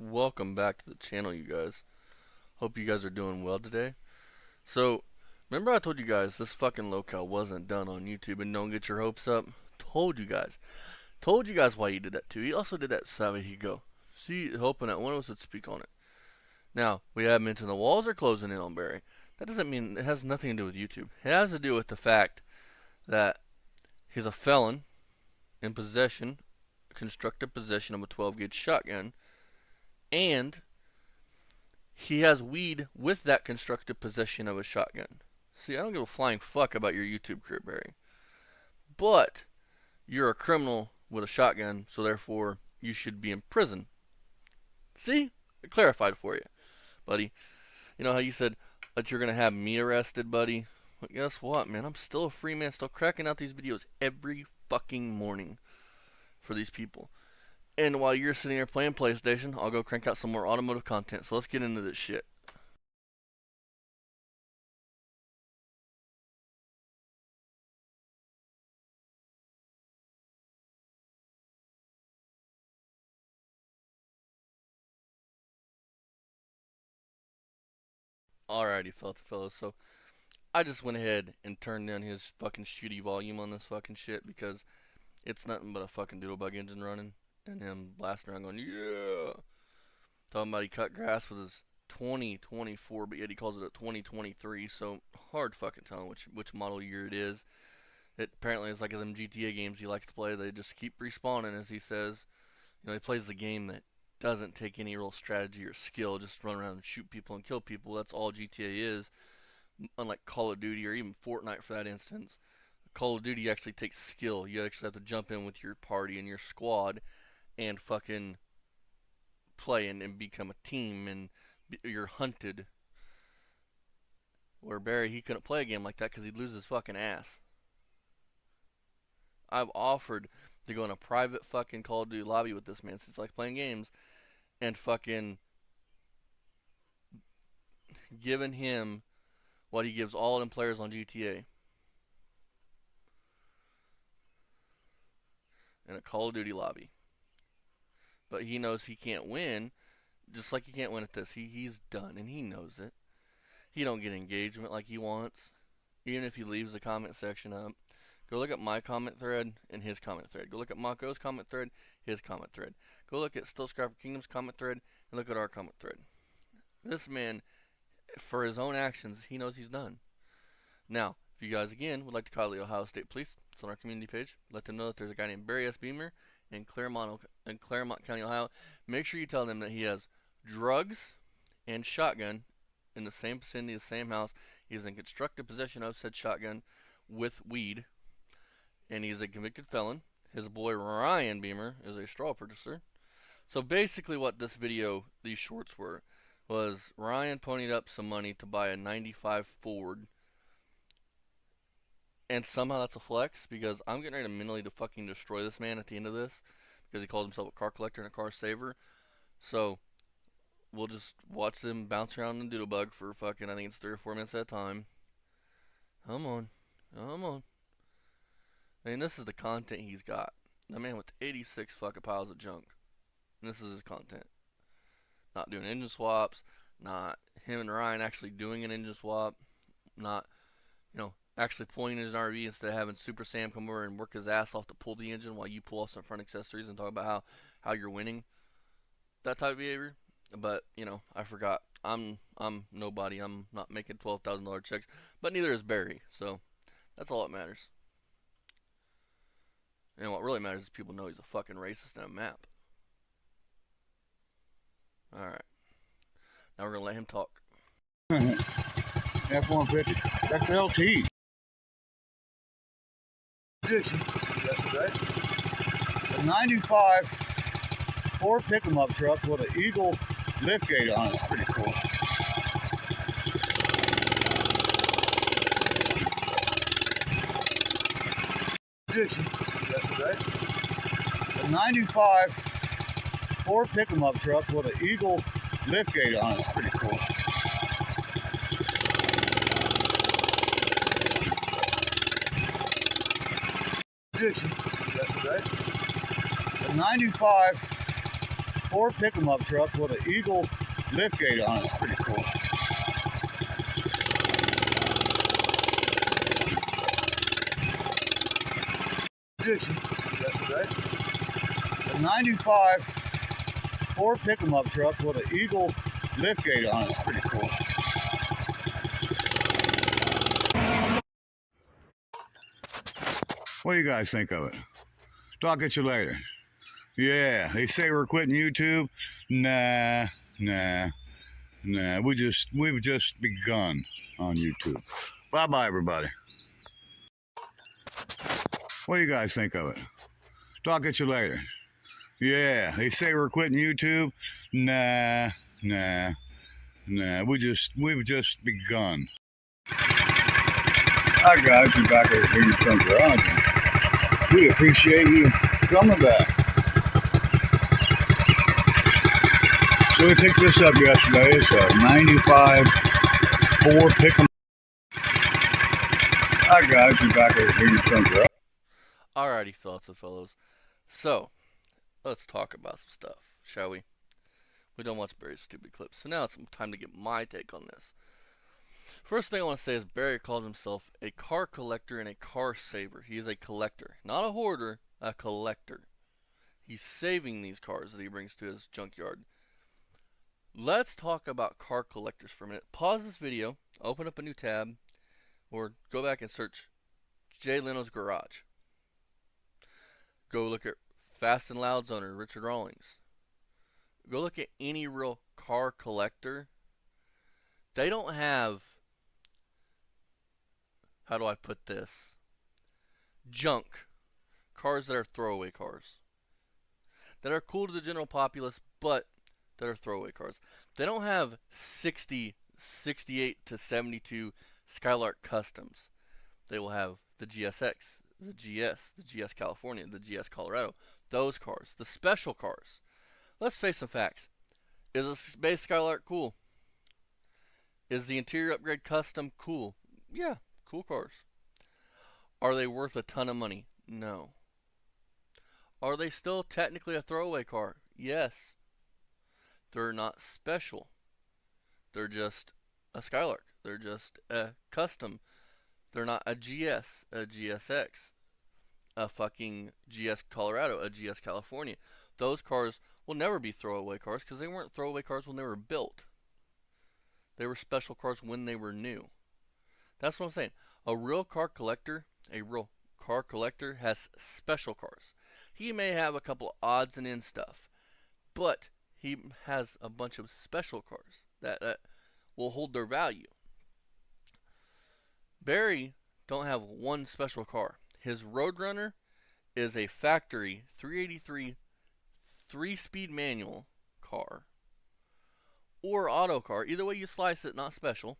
Welcome back to the channel, you guys. Hope you guys are doing well today. So, remember I told you guys this fucking locale wasn't done on YouTube, and don't get your hopes up? Told you guys. Told you guys why he did that too. He also did that so that he could go. See, hoping that one of us would speak on it. Now, we have mentioned the walls are closing in on Barry. That doesn't mean it has nothing to do with YouTube. It has to do with the fact that he's a felon in possession, constructive possession of a 12-gauge shotgun, and he has weed with that constructive possession of a shotgun. See, I don't give a flying fuck about your YouTube career, Barry. But you're a criminal with a shotgun, so therefore you should be in prison. See? I clarified for you, buddy. You know how you said that you're going to have me arrested, buddy? Well, guess what, man? I'm still a free man, still cracking out these videos every fucking morning for these people. And while you're sitting there playing PlayStation, I'll go crank out some more automotive content. So let's get into this shit. Alrighty, fellas. So I just went ahead and turned down his fucking shitty volume on this fucking shit because it's nothing but a fucking doodlebug engine running and him blasting around going, yeah. Talking about he cut grass with his 2024, but yet he calls it a 2023. So hard fucking telling which model year it is. It apparently is like them GTA games he likes to play. They just keep respawning, as he says. You know, he plays the game that doesn't take any real strategy or skill, just run around and shoot people and kill people. That's all GTA is. Unlike Call of Duty or even Fortnite for that instance, Call of Duty actually takes skill. You actually have to jump in with your party and your squad and fucking play and become a team, and you're hunted. Where Barry, he couldn't play a game like that because he'd lose his fucking ass. I've offered to go in a private fucking Call of Duty lobby with this man since I like playing games and fucking giving him what he gives all them players on GTA in a Call of Duty lobby. But he knows he can't win, just like he can't win at this. He's done, and he knows it. He don't get engagement like he wants, even if he leaves the comment section up. Go look at my comment thread and his comment thread. Go look at Mako's comment thread, his comment thread. Go look at Still Scrapper Kingdom's comment thread, and look at our comment thread. This man, for his own actions, he knows he's done. Now, if you guys, again, would like to call the Ohio State Police, it's on our community page. Let them know that there's a guy named Barry S. Beamer in Claremont County, Ohio. Make sure you tell them that he has drugs and shotgun in the same vicinity, the same house. He's in constructive possession of said shotgun with weed, and he's a convicted felon. His boy Ryan Beamer is a straw purchaser. So basically what this video, these shorts were, was Ryan ponied up some money to buy a 95 Ford. And somehow that's a flex because I'm getting ready to mentally fucking destroy this man at the end of this because he calls himself a car collector and a car saver. So we'll just watch them bounce around in Doodlebug for fucking, I think it's 3 or 4 minutes at a time. Come on. I mean, this is the content he's got. That man with 86 fucking piles of junk. And this is his content. Not doing engine swaps. Not him and Ryan actually doing an engine swap. Not, actually pulling his RV instead of having Super Sam come over and work his ass off to pull the engine while you pull off some front accessories and talk about how you're winning. That type of behavior. But, I forgot. I'm nobody. I'm not making $12,000 checks. But neither is Barry. So, that's all that matters. And what really matters is people know he's a fucking racist and a map. Alright. Now we're going to let him talk. F1 bitch. That's LT. Yesterday. A 95 Ford pick-em-up truck with an Eagle liftgate on it. It's pretty cool. Yesterday. A 95 Ford pick-em-up truck with an Eagle liftgate on it. It's pretty cool. Yesterday. A 95 Ford pickup truck with an Eagle liftgate on it. It's pretty cool. Yesterday, a 95 Ford pickup truck with an Eagle liftgate on it. It's pretty cool. What do you guys think of it? Talk at you later. Yeah, they say we're quitting YouTube. Nah. We've just begun on YouTube. Bye-bye, everybody. What do you guys think of it? Talk at you later. Yeah, they say we're quitting YouTube. Nah. We've just begun. Hi guys, we're back at Bigger Sun Garage. We appreciate you coming back. So we picked this up yesterday. It's a 95 Ford pickup. Hi guys, we're back at Bigger Sun Garage. Alrighty, fellas. So, let's talk about some stuff, shall we? We don't watch Barry's stupid clips. So now it's time to get my take on this. First thing I want to say is Barry calls himself a car collector and a car saver. He is a collector. Not a hoarder, a collector. He's saving these cars that he brings to his junkyard. Let's talk about car collectors for a minute. Pause this video, open up a new tab, or go back and search Jay Leno's Garage. Go look at Fast and Loud's owner, Richard Rawlings. Go look at any real car collector. They don't have, how do I put this, junk. Cars that are throwaway cars. That are cool to the general populace, but that are throwaway cars. They don't have 60, 68 to 72 Skylark Customs. They will have the GSX, the GS California, the GS Colorado. Those cars, the special cars. Let's face some facts. Is a base Skylark cool? Is the interior upgrade custom cool? Yeah, cool cars. Are they worth a ton of money? No. Are they still technically a throwaway car? Yes. They're not special. They're just a Skylark. They're just a custom. They're not a GS, a GSX, a fucking GS Colorado, a GS California. Those cars will never be throwaway cars because they weren't throwaway cars when they were built. They were special cars when they were new. That's what I'm saying. A real car collector has special cars. He may have a couple odds and ends stuff, but he has a bunch of special cars that will hold their value. Barry don't have one special car. His Roadrunner is a factory 383 3-speed manual car or auto car. Either way you slice it, not special.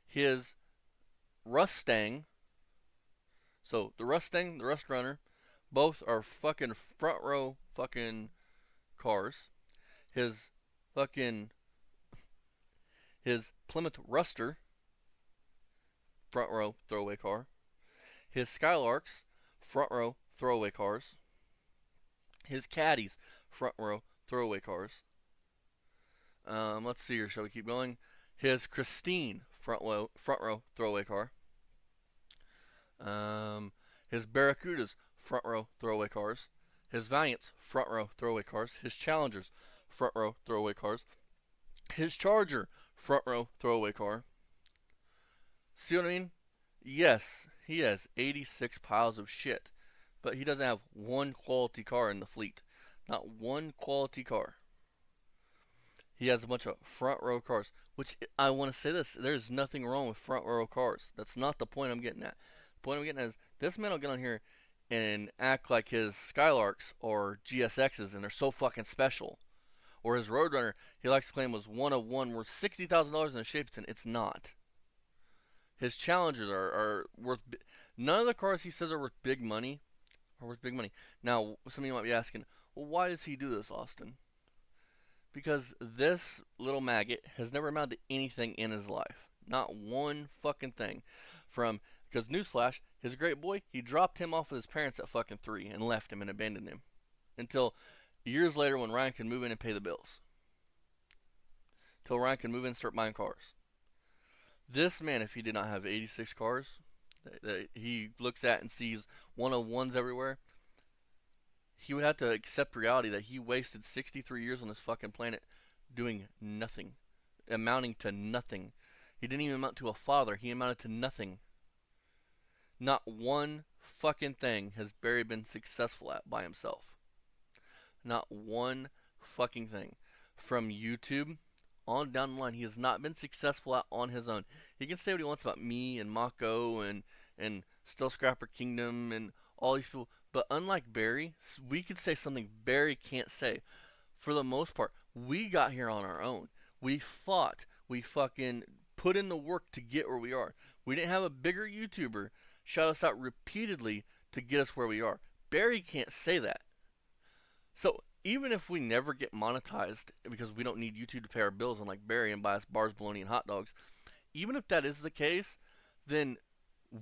His Rustang, so the Rustang, the Rust Runner, both are fucking front row fucking cars. His Plymouth Ruster, front row throwaway car. His Skylarks, front row throwaway cars. His Caddies, front row throwaway cars. Let's see here. Shall we keep going? His Christine, front row throwaway car. His Barracudas, front row throwaway cars. His Valiants, front row throwaway cars. His Challengers, front row throwaway cars. His Charger, front row throwaway car. See what I mean? Yes, he has 86 piles of shit, but he doesn't have one quality car in the fleet. Not one quality car. He has a bunch of front row cars, which I want to say this. There's nothing wrong with front row cars. That's not the point I'm getting at. The point I'm getting at is this man will get on here and act like his Skylarks or GSXs and they're so fucking special. Or his Roadrunner, he likes to claim was one of one worth $60,000 in a Shapeton. It's not. His Challengers are worth... None of the cars he says are worth big money are worth big money. Now, some of you might be asking, well, why does he do this, Austin? Because this little maggot has never amounted to anything in his life. Not one fucking thing. Because newsflash, his great boy, he dropped him off with his parents at fucking 3 and left him and abandoned him. Until years later when Ryan can move in and pay the bills. Till Ryan can move in and start buying cars. This man, if he did not have 86 cars that he looks at and sees 101s everywhere, he would have to accept reality that he wasted 63 years on this fucking planet doing nothing, amounting to nothing. He didn't even amount to a father. He amounted to nothing. Not one fucking thing has Barry been successful at by himself. Not one fucking thing. From YouTube on down the line, he has not been successful at on his own. He can say what he wants about me and Mako and Still Scrapper Kingdom and all these people, but unlike Barry, we could say something Barry can't say. For the most part, we got here on our own. We fought. We fucking put in the work to get where we are. We didn't have a bigger YouTuber shout us out repeatedly to get us where we are. Barry can't say that. So even if we never get monetized because we don't need YouTube to pay our bills unlike Barry and buy us bars, bologna, and hot dogs, even if that is the case, then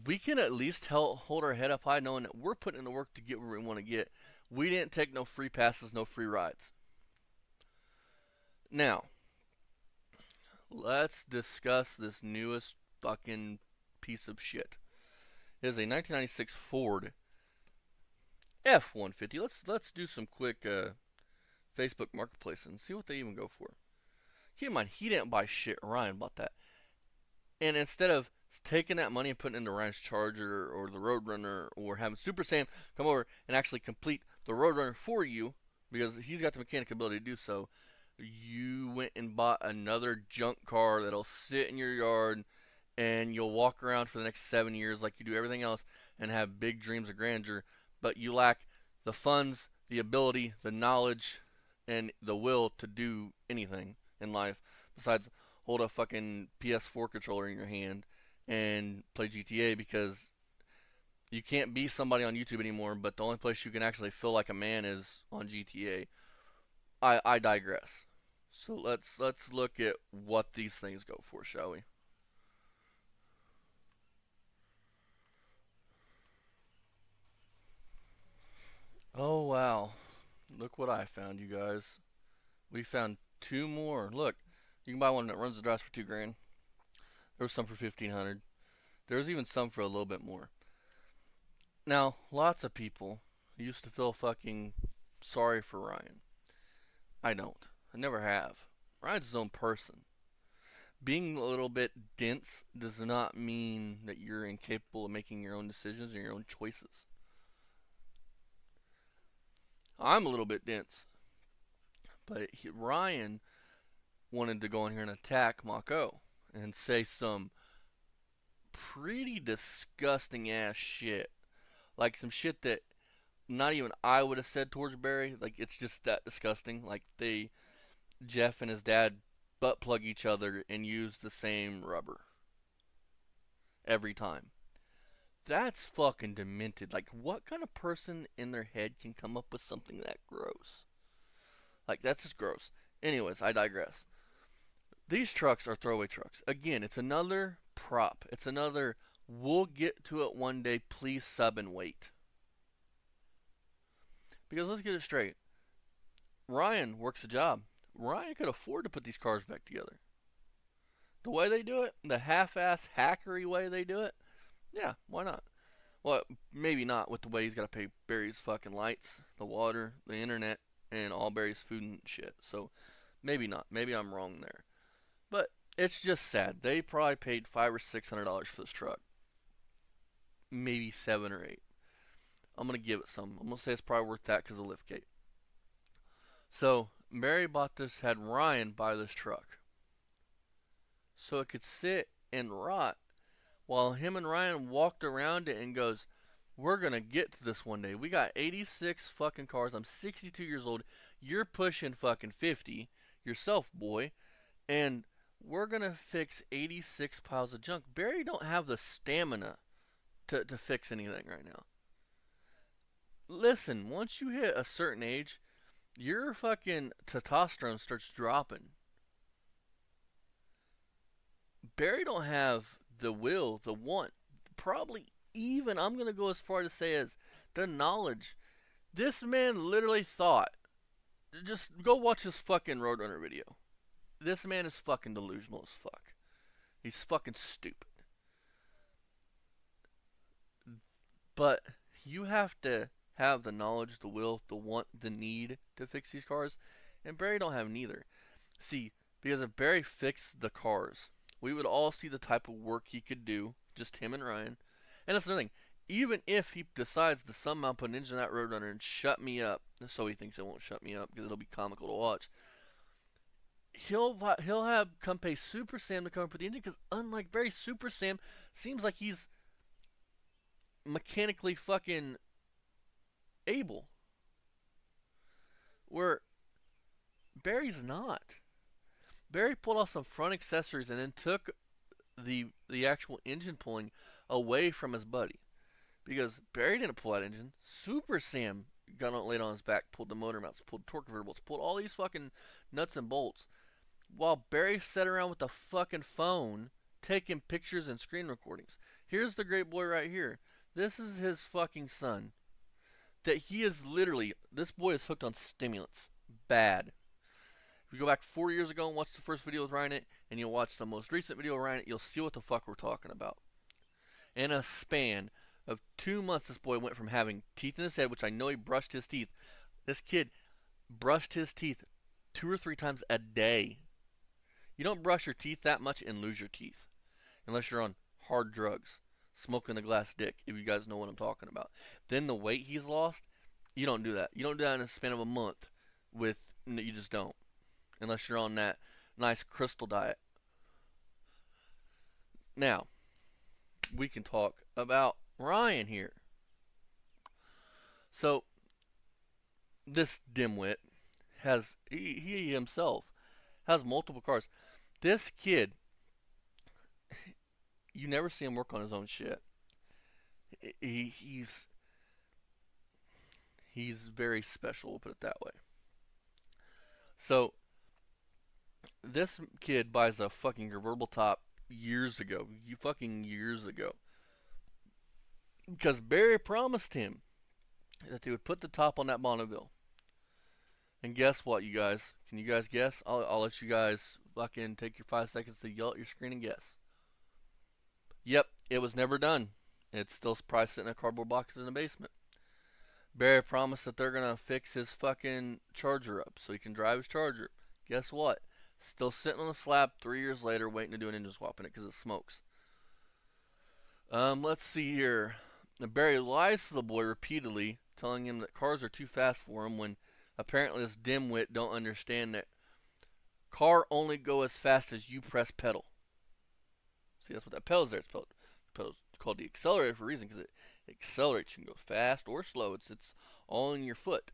we can at least hold our head up high knowing that we're putting in the work to get where we want to get. We didn't take no free passes, no free rides. Now, let's discuss this newest fucking piece of shit. It is a 1996 Ford F-150. Let's do some quick Facebook Marketplace and see what they even go for. Keep in mind, he didn't buy shit. Ryan bought that. And instead of taking that money and putting it into Ryan's Charger or the Roadrunner or having Super Sam come over and actually complete the Roadrunner for you because he's got the mechanic ability to do so, you went and bought another junk car that'll sit in your yard and you'll walk around for the next 7 years like you do everything else and have big dreams of grandeur, but you lack the funds, the ability, the knowledge, and the will to do anything in life besides hold a fucking PS4 controller in your hand and play GTA because you can't be somebody on YouTube anymore, but the only place you can actually feel like a man is on GTA. I digress. So let's look at what these things go for, shall we? Oh wow. Look what I found, you guys. We found two more. Look, you can buy one that runs the drives for $2,000. There was some for 1,500. There was even some for a little bit more. Now, lots of people used to feel fucking sorry for Ryan. I don't. I never have. Ryan's his own person. Being a little bit dense does not mean that you're incapable of making your own decisions and your own choices. I'm a little bit dense, but Ryan wanted to go in here and attack Mako and say some pretty disgusting ass shit. Like some shit that not even I would have said towards Barry. Like it's just that disgusting. Like Jeff and his dad butt plug each other and use the same rubber every time. That's fucking demented. Like what kind of person in their head can come up with something that gross? Like that's just gross. Anyways, I digress. These trucks are throwaway trucks. Again, it's another prop. It's another we'll get to it one day, please sub and wait. Because let's get it straight. Ryan works a job. Ryan could afford to put these cars back together. The way they do it, the half-ass hackery way they do it, yeah, why not? Well, maybe not with the way he's got to pay Barry's fucking lights, the water, the internet, and all Barry's food and shit. So maybe not. Maybe I'm wrong there. But it's just sad. They probably paid $500 or $600 for this truck. Maybe 7 or 8. I'm gonna give it some. I'm gonna say it's probably worth that because of liftgate. So Barry had Ryan buy this truck, so it could sit and rot while him and Ryan walked around it and goes, we're gonna get to this one day. We got 86 fucking cars. I'm 62 years old. You're pushing fucking 50 yourself, boy, and we're gonna fix 86 piles of junk. Barry don't have the stamina to fix anything right now. Listen, once you hit a certain age, your fucking testosterone starts dropping. Barry don't have the will, the want, probably even, I'm going to go as far to say as the knowledge. This man literally thought Just go watch his fucking Roadrunner video. This man is fucking delusional as fuck. He's fucking stupid. But you have to have the knowledge, the will, the want, the need to fix these cars, and Barry don't have neither. See, because if Barry fixed the cars, we would all see the type of work he could do, just him and Ryan. And that's another thing. Even if he decides to somehow put an engine in that Roadrunner and shut me up, so he thinks it won't shut me up because it'll be comical to watch. He'll have come pay Super Sam to come and put the engine because unlike Barry, Super Sam seems like he's mechanically fucking able, where Barry's not. Barry pulled off some front accessories and then took the actual engine pulling away from his buddy. Because Barry didn't pull that engine. Super Sam got on, laid on his back, pulled the motor mounts, pulled torque converter bolts, pulled all these fucking nuts and bolts. While Barry sat around with the fucking phone taking pictures and screen recordings. Here's the great boy right here. This is his fucking son. That he is literally, this boy is hooked on stimulants. Bad. If you go back 4 years ago and watch the first video with Ryan, and you'll watch the most recent video with Ryan, you'll see what the fuck we're talking about. In a span of 2 months, this boy went from having teeth in his head, which I know he brushed his teeth. This kid brushed his teeth 2 or 3 times a day. You don't brush your teeth that much and lose your teeth. Unless you're on hard drugs. Smoking a glass dick, if you guys know what I'm talking about. Then the weight he's lost, you don't do that. You don't do that in a span of a month. You just don't. Unless you're on that nice crystal diet. Now, we can talk about Ryan here. So, this dimwit he himself has multiple cars. This kid, you never see him work on his own shit. He's very special, we'll put it that way. So, this kid buys a fucking convertible top years ago. Years ago. Because Barry promised him that they would put the top on that Bonneville. And guess what, you guys? Can you guys guess? I'll let you guys fucking take your 5 seconds to yell at your screen and guess. Yep, it was never done. It's still probably sitting in a cardboard box in the basement. Barry promised that they're going to fix his fucking Charger up so he can drive his Charger. Guess what? Still sitting on the slab 3 years later waiting to do an engine swap in it because it smokes. Let's see here. Barry lies to the boy repeatedly, telling him that cars are too fast for him when apparently this dimwit don't understand that car only go as fast as you press pedal. See, that's what that pedal's there. Pedal's called the accelerator for a reason because it accelerates. You can go fast or slow. It's all in your foot.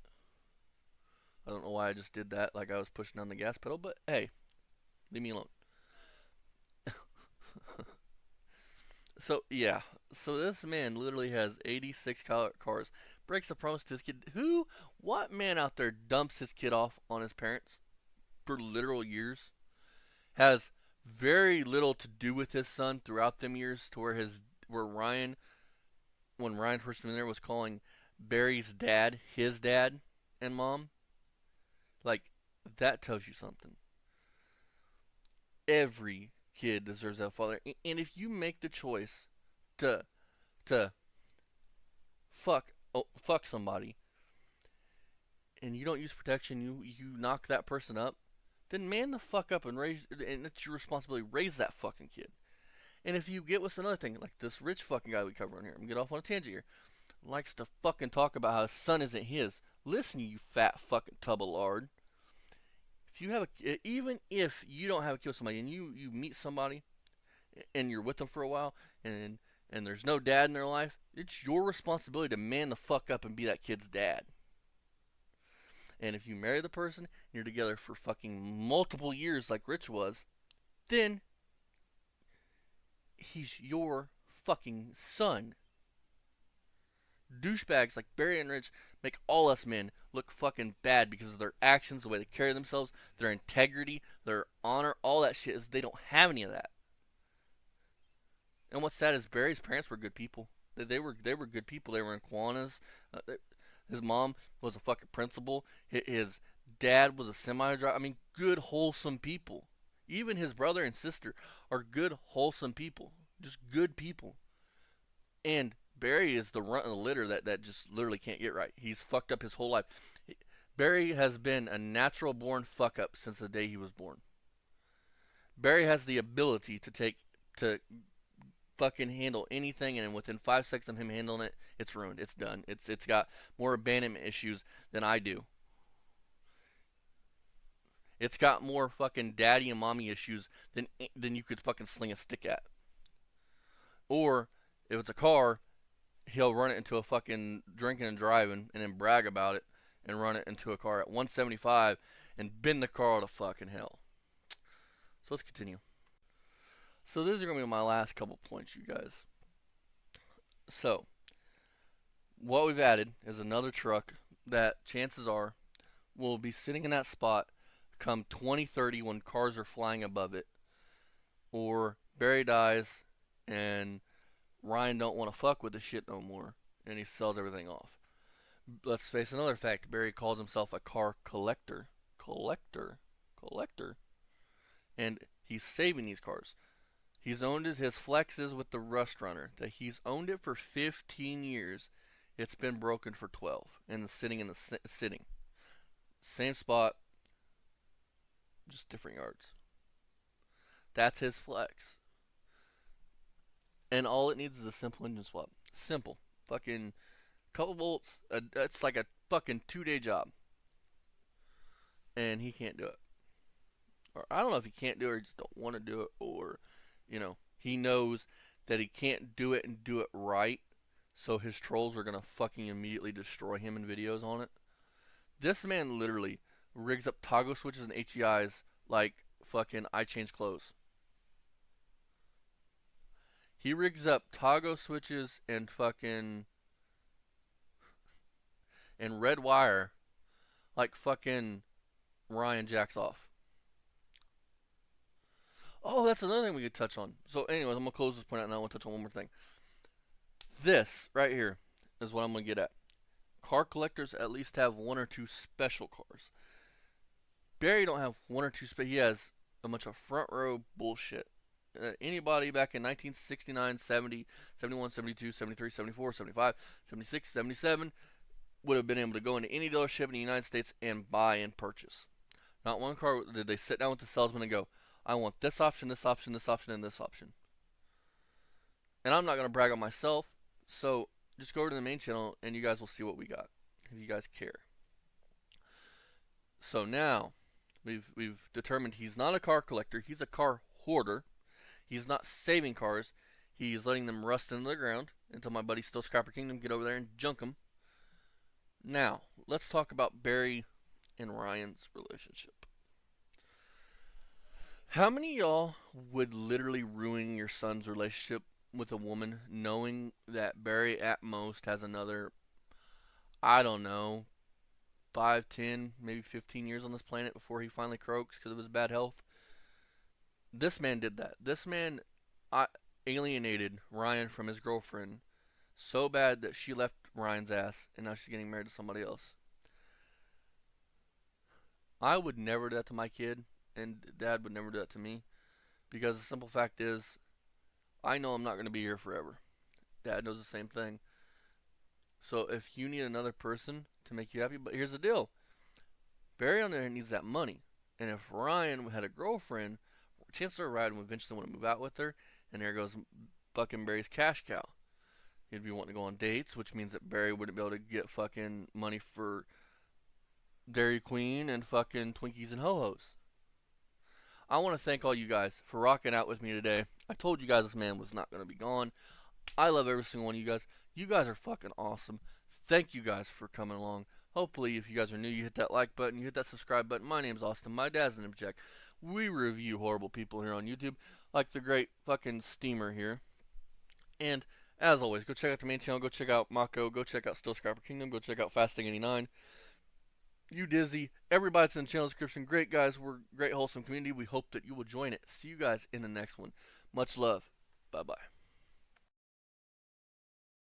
I don't know why I just did that like I was pushing on the gas pedal, but hey, leave me alone. So, yeah. So this man literally has 86 cars. Breaks a promise to his kid. What man out there dumps his kid off on his parents for literal years? Has very little to do with his son throughout them years to where Ryan, when Ryan first came in there, was calling Barry's dad his dad and mom. Like, that tells you something. Every kid deserves that father. And if you make the choice to fuck somebody and you don't use protection, you knock that person up, then man the fuck up and it's your responsibility, raise that fucking kid. And if you get with another thing, like this rich fucking guy we cover on here, I'm gonna get off on a tangent here, likes to fucking talk about how his son isn't his. Listen, you fat fucking tub of lard. Even if you don't have a kid with somebody and you meet somebody and you're with them for a while and there's no dad in their life, it's your responsibility to man the fuck up and be that kid's dad. And if you marry the person and you're together for fucking multiple years like Rich was, then he's your fucking son. Douchebags like Barry and Rich make all us men look fucking bad because of their actions, the way they carry themselves, their integrity, their honor, all that shit is they don't have any of that. And what's sad is Barry's parents were good people. They were good people. They were in Kiwanis. His mom was a fucking principal. His dad was a semi driver. I mean, good, wholesome people. Even his brother and sister are good, wholesome people. Just good people. And Barry is the runt of the litter that just literally can't get right. He's fucked up his whole life. Barry has been a natural born fuck up since the day he was born. Barry has the ability to fucking handle anything, and within 5 seconds of him handling it, it's ruined. It's done. It's got more abandonment issues than I do. It's got more fucking daddy and mommy issues than you could fucking sling a stick at. Or if it's a car, he'll run it into a fucking drinking and driving and then brag about it and run it into a car at 175 and bend the car to fucking hell. So let's continue. So these are going to be my last couple points, you guys. So, what we've added is another truck that chances are will be sitting in that spot come 2030 when cars are flying above it, or Barry dies and Ryan don't want to fuck with the shit no more and he sells everything off. Let's face another fact. Barry calls himself a car collector. Collector. And he's saving these cars. He's owned his Flexes with the Rust Runner. That he's owned it for 15 years. It's been broken for 12 and sitting in the same spot, just different yards. That's his Flex. And all it needs is a simple engine swap. Simple. Fucking couple bolts. It's like a fucking 2-day job. And he can't do it. Or I don't know if he can't do it or he just don't want to do it, or, you know, he knows that he can't do it and do it right, so his trolls are going to fucking immediately destroy him in videos on it. This man literally rigs up toggle switches and HEIs like fucking I change clothes. He rigs up toggle switches and fucking and red wire like fucking Ryan jacks off. Oh, that's another thing we could touch on. So anyways, I'm going to close this point out now. I want to touch on one more thing. This right here is what I'm going to get at. Car collectors at least have one or two special cars. Barry don't have one or two he has a bunch of front row bullshit. Anybody back in 1969, 70, 71, 72, 73, 74, 75, 76, 77 would have been able to go into any dealership in the United States and buy and purchase. Not one car did they sit down with the salesman and go, I want this option, this option, this option, and this option. And I'm not going to brag on myself, so just go over to the main channel and you guys will see what we got, if you guys care. So now, we've determined he's not a car collector, he's a car hoarder. He's not saving cars, he's letting them rust into the ground until my buddy Still Scrapper Kingdom get over there and junk them. Now, let's talk about Barry and Ryan's relationship. How many of y'all would literally ruin your son's relationship with a woman knowing that Barry at most has another, I don't know, 5, 10, maybe 15 years on this planet before he finally croaks because of his bad health? This man did that. This man alienated Ryan from his girlfriend so bad that she left Ryan's ass and now she's getting married to somebody else. I would never do that to my kid, and Dad would never do that to me, because the simple fact is, I know I'm not going to be here forever. Dad knows the same thing. So if you need another person to make you happy, but here's the deal. Barry on there needs that money. And if Ryan had a girlfriend, chances are Ryan would eventually want to move out with her, and there goes fucking Barry's cash cow. He'd be wanting to go on dates, which means that Barry wouldn't be able to get fucking money for Dairy Queen and fucking Twinkies and Ho-Hos. I want to thank all you guys for rocking out with me today. I told you guys this man was not going to be gone. I love every single one of you guys. You guys are fucking awesome. Thank you guys for coming along. Hopefully, if you guys are new, you hit that like button, you hit that subscribe button. My name's Austin. My dad's name's Jack. We review horrible people here on YouTube, like the great fucking Steamer here. And as always, go check out the main channel. Go check out Mako. Go check out Still Scrapper Kingdom. Go check out Fasting89. You Dizzy. Everybody's in the channel description. Great guys. We're a great wholesome community. We hope that you will join it. See you guys in the next one. Much love. Bye-bye.